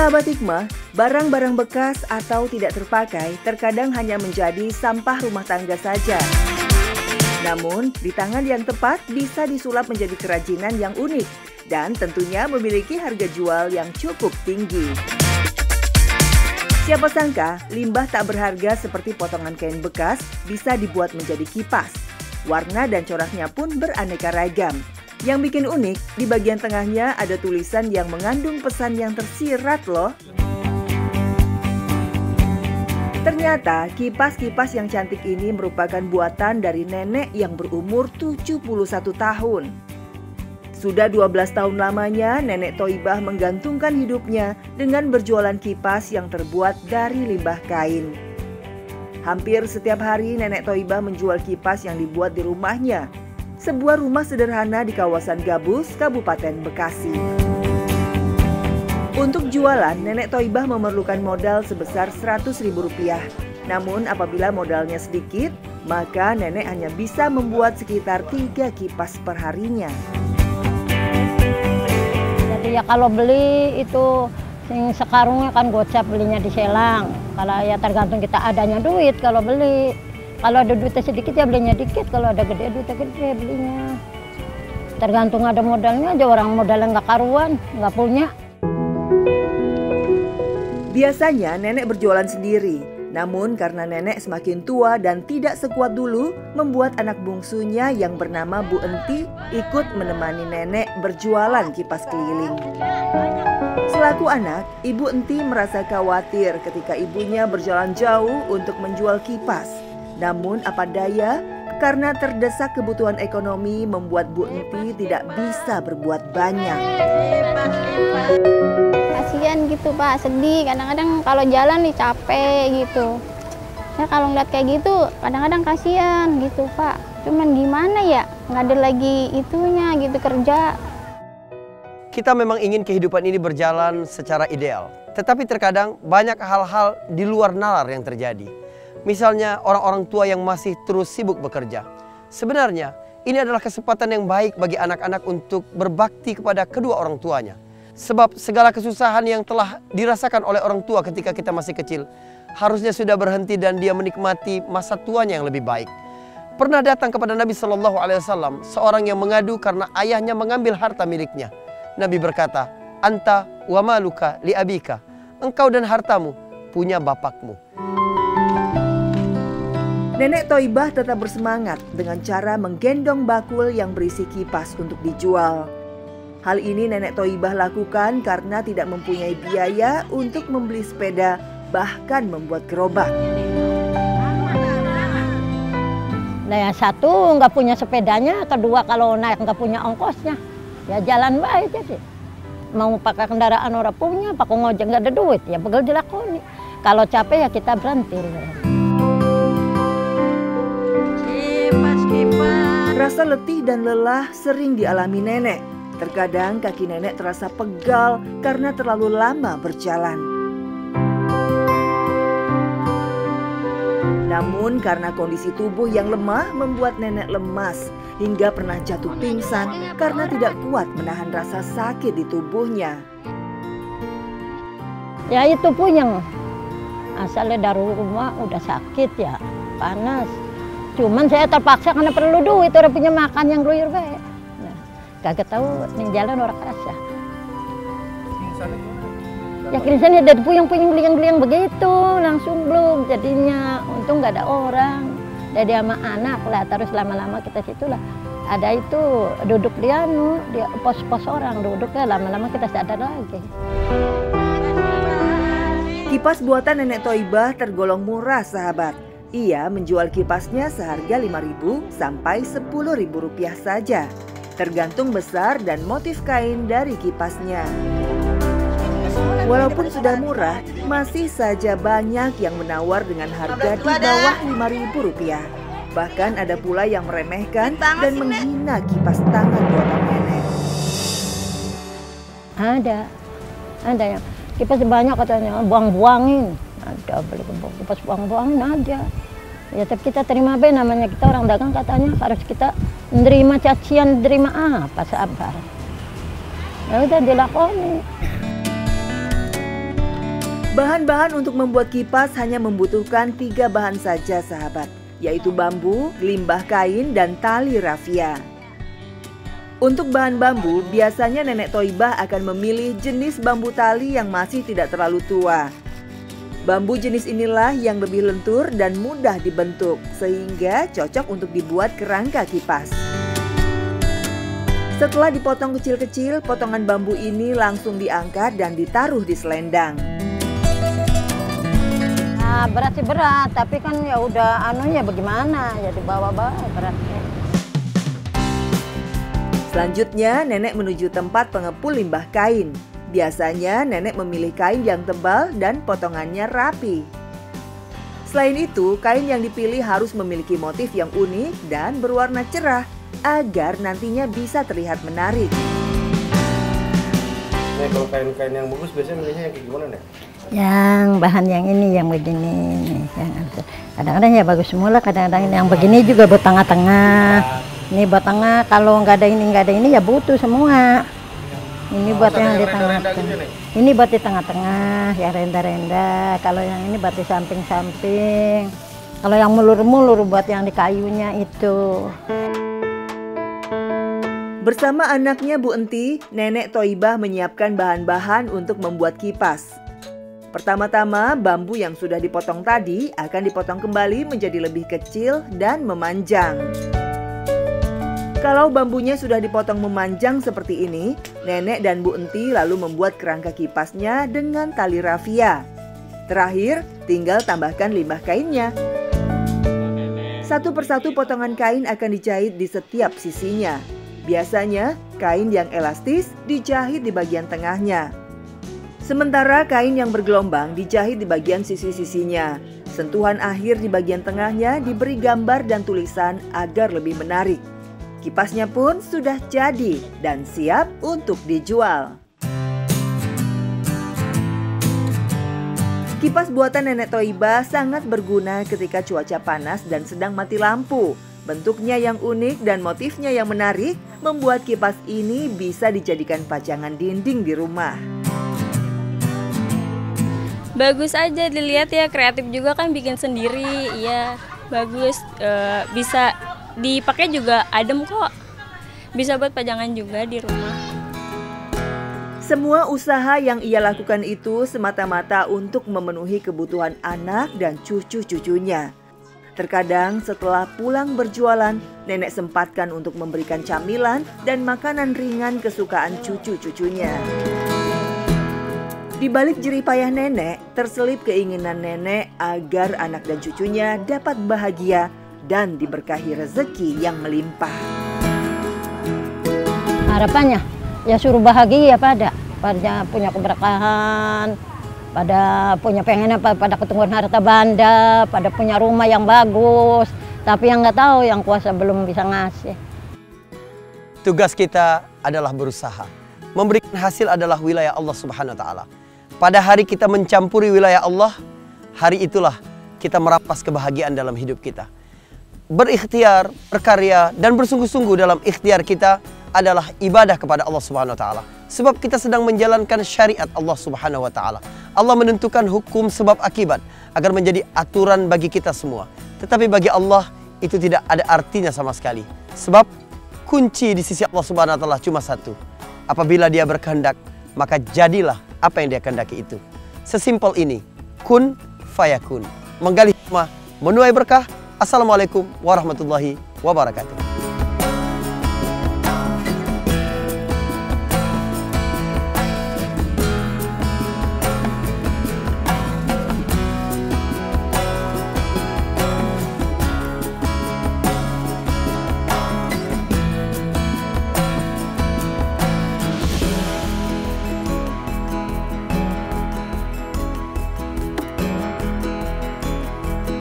Sahabat Hikmah, barang-barang bekas atau tidak terpakai terkadang hanya menjadi sampah rumah tangga saja. Namun, di tangan yang tepat bisa disulap menjadi kerajinan yang unik dan tentunya memiliki harga jual yang cukup tinggi. Siapa sangka, limbah tak berharga seperti potongan kain bekas bisa dibuat menjadi kipas. Warna dan coraknya pun beraneka ragam. Yang bikin unik, di bagian tengahnya ada tulisan yang mengandung pesan yang tersirat loh. Ternyata kipas-kipas yang cantik ini merupakan buatan dari nenek yang berumur 71 tahun. Sudah 12 tahun lamanya Nenek Thoibah menggantungkan hidupnya dengan berjualan kipas yang terbuat dari limbah kain. Hampir setiap hari Nenek Thoibah menjual kipas yang dibuat di rumahnya. Sebuah rumah sederhana di kawasan Gabus, Kabupaten Bekasi. Untuk jualan, Nenek Thoibah memerlukan modal sebesar Rp100.000. Namun apabila modalnya sedikit, maka nenek hanya bisa membuat sekitar 3 kipas per harinya. Jadi ya kalau beli itu sekarungnya kan gocap belinya di Selang. Kalau ya tergantung kita adanya duit kalau beli. Kalau ada duitnya sedikit ya belinya dikit, kalau ada gede duitnya gede belinya. Tergantung ada modalnya aja, orang modalnya nggak karuan, nggak punya. Biasanya nenek berjualan sendiri, namun karena nenek semakin tua dan tidak sekuat dulu, membuat anak bungsunya yang bernama Bu Enti ikut menemani nenek berjualan kipas keliling. Selaku anak, Ibu Enti merasa khawatir ketika ibunya berjalan jauh untuk menjual kipas. Namun apa daya, karena terdesak kebutuhan ekonomi membuat Bu Enti tidak bisa berbuat banyak. Kasihan gitu Pak, sedih. Kadang-kadang kalau jalan nih capek gitu. Ya kalau ngeliat kayak gitu, kadang-kadang kasihan gitu Pak. Cuman gimana ya, nggak ada lagi itunya gitu kerja. Kita memang ingin kehidupan ini berjalan secara ideal. Tetapi terkadang banyak hal-hal di luar nalar yang terjadi. Misalnya orang-orang tua yang masih terus sibuk bekerja. Sebenarnya ini adalah kesempatan yang baik bagi anak-anak untuk berbakti kepada kedua orang tuanya. Sebab segala kesusahan yang telah dirasakan oleh orang tua ketika kita masih kecil harusnya sudah berhenti dan dia menikmati masa tuanya yang lebih baik. Pernah datang kepada Nabi SAW seorang yang mengadu karena ayahnya mengambil harta miliknya. Nabi berkata, "Anta wa maluka li abika." Engkau dan hartamu punya bapakmu. Nenek Thoibah tetap bersemangat dengan cara menggendong bakul yang berisi kipas untuk dijual. Hal ini Nenek Thoibah lakukan karena tidak mempunyai biaya untuk membeli sepeda, bahkan membuat gerobak. Nah yang satu nggak punya sepedanya, kedua kalau naik nggak punya ongkosnya, ya jalan baik jadi. Mau pakai kendaraan orang punya, pakai ngojek nggak ada duit, ya pegel dilakoni. Kalau capek ya kita berhenti. Rasa letih dan lelah sering dialami nenek. Terkadang kaki nenek terasa pegal karena terlalu lama berjalan. Namun karena kondisi tubuh yang lemah membuat nenek lemas hingga pernah jatuh pingsan karena tidak kuat menahan rasa sakit di tubuhnya. Ya itu puyeng. Asalnya dari rumah udah sakit ya, panas. Cuman saya terpaksa karena perlu duit, orang punya makan yang geluyur baik. Nah, kagak tahu nih jalan orang kerasa. Ya kirisannya dari puyeng-puyeng geliang-geliang begitu, langsung belum. Jadinya untung nggak ada orang. Jadi sama anak lah, terus lama-lama kita situ lah. Ada itu duduk di pos-pos orang, duduknya lama-lama kita sadar lagi. Kipas buatan Nenek Thoibah tergolong murah sahabat. Ia menjual kipasnya seharga Rp5.000 sampai Rp10.000 saja. Tergantung besar dan motif kain dari kipasnya. Walaupun sudah murah, masih saja banyak yang menawar dengan harga di bawah Rp5.000. Bahkan ada pula yang meremehkan dan menghina kipas tangan buatan nenek. Ada yang kipas banyak katanya, buang-buangin. Ada beli kipas buang-buangin aja. Ya tapi kita terima be, namanya kita orang dagang katanya harus kita menerima cacian, menerima apa sabar. Ya udah dilakoni. Bahan-bahan untuk membuat kipas hanya membutuhkan 3 bahan saja sahabat, yaitu bambu, limbah kain, dan tali rafia. Untuk bahan bambu, biasanya Nenek Thoibah akan memilih jenis bambu tali yang masih tidak terlalu tua. Bambu jenis inilah yang lebih lentur dan mudah dibentuk, sehingga cocok untuk dibuat kerangka kipas. Setelah dipotong kecil-kecil, potongan bambu ini langsung diangkat dan ditaruh di selendang. Nah, berat sih berat, tapi kan ya udah anunya bagaimana, ya dibawa-bawa beratnya. Selanjutnya, Nenek menuju tempat pengepul limbah kain. Biasanya, Nenek memilih kain yang tebal dan potongannya rapi. Selain itu, kain yang dipilih harus memiliki motif yang unik dan berwarna cerah agar nantinya bisa terlihat menarik. Nek, kalau kain-kain yang bagus biasanya milihnya yang kayak gimana, Nek? Yang bahan yang ini, yang begini. Kadang-kadang ya bagus semua lah, kadang-kadang yang begini juga buat tengah-tengah. Ini buat tengah, kalau nggak ada ini ya butuh semua. Ini buat yang di tengah-tengah. Ini buat di tengah-tengah, ya renda-renda. Kalau yang ini buat di samping-samping. Kalau yang mulur-mulur buat yang di kayunya itu. Bersama anaknya Bu Enti, Nenek Thoibah menyiapkan bahan-bahan untuk membuat kipas. Pertama-tama, bambu yang sudah dipotong tadi akan dipotong kembali menjadi lebih kecil dan memanjang. Kalau bambunya sudah dipotong memanjang seperti ini, Nenek dan Bu Enti lalu membuat kerangka kipasnya dengan tali rafia. Terakhir, tinggal tambahkan limbah kainnya. Satu persatu potongan kain akan dijahit di setiap sisinya. Biasanya, kain yang elastis dijahit di bagian tengahnya. Sementara kain yang bergelombang dijahit di bagian sisi-sisinya. Sentuhan akhir di bagian tengahnya diberi gambar dan tulisan agar lebih menarik. Kipasnya pun sudah jadi dan siap untuk dijual. Kipas buatan Nenek Thoibah sangat berguna ketika cuaca panas dan sedang mati lampu. Bentuknya yang unik dan motifnya yang menarik membuat kipas ini bisa dijadikan pajangan dinding di rumah. Bagus aja dilihat ya, kreatif juga kan bikin sendiri, ya bagus, bisa dipakai juga adem kok, bisa buat pajangan juga di rumah. Semua usaha yang ia lakukan itu semata-mata untuk memenuhi kebutuhan anak dan cucu-cucunya. Terkadang setelah pulang berjualan, Nenek sempatkan untuk memberikan camilan dan makanan ringan kesukaan cucu-cucunya. Di balik jerih payah Nenek, terselip keinginan Nenek agar anak dan cucunya dapat bahagia dan diberkahi rezeki yang melimpah. Harapannya ya suruh bahagia pada punya keberkahan, pada punya pengennya pada ketemuan harta benda, pada punya rumah yang bagus. Tapi yang nggak tahu, yang kuasa belum bisa ngasih. Tugas kita adalah berusaha. Memberikan hasil adalah wilayah Allah Subhanahu wa Ta'ala. Pada hari kita mencampuri wilayah Allah, hari itulah kita merapas kebahagiaan dalam hidup kita. Berikhtiar, berkarya, dan bersungguh-sungguh dalam ikhtiar kita adalah ibadah kepada Allah Subhanahu wa Ta'ala. Sebab kita sedang menjalankan syariat Allah Subhanahu wa Ta'ala. Allah menentukan hukum sebab akibat agar menjadi aturan bagi kita semua. Tetapi bagi Allah itu tidak ada artinya sama sekali. Sebab kunci di sisi Allah Subhanahu wa Ta'ala cuma satu. Apabila Dia berkehendak, maka jadilah apa yang Dia kehendaki itu. Sesimpel ini, kun fayakun. Menggali hikmah, menuai berkah. Assalamualaikum warahmatullahi wabarakatuh.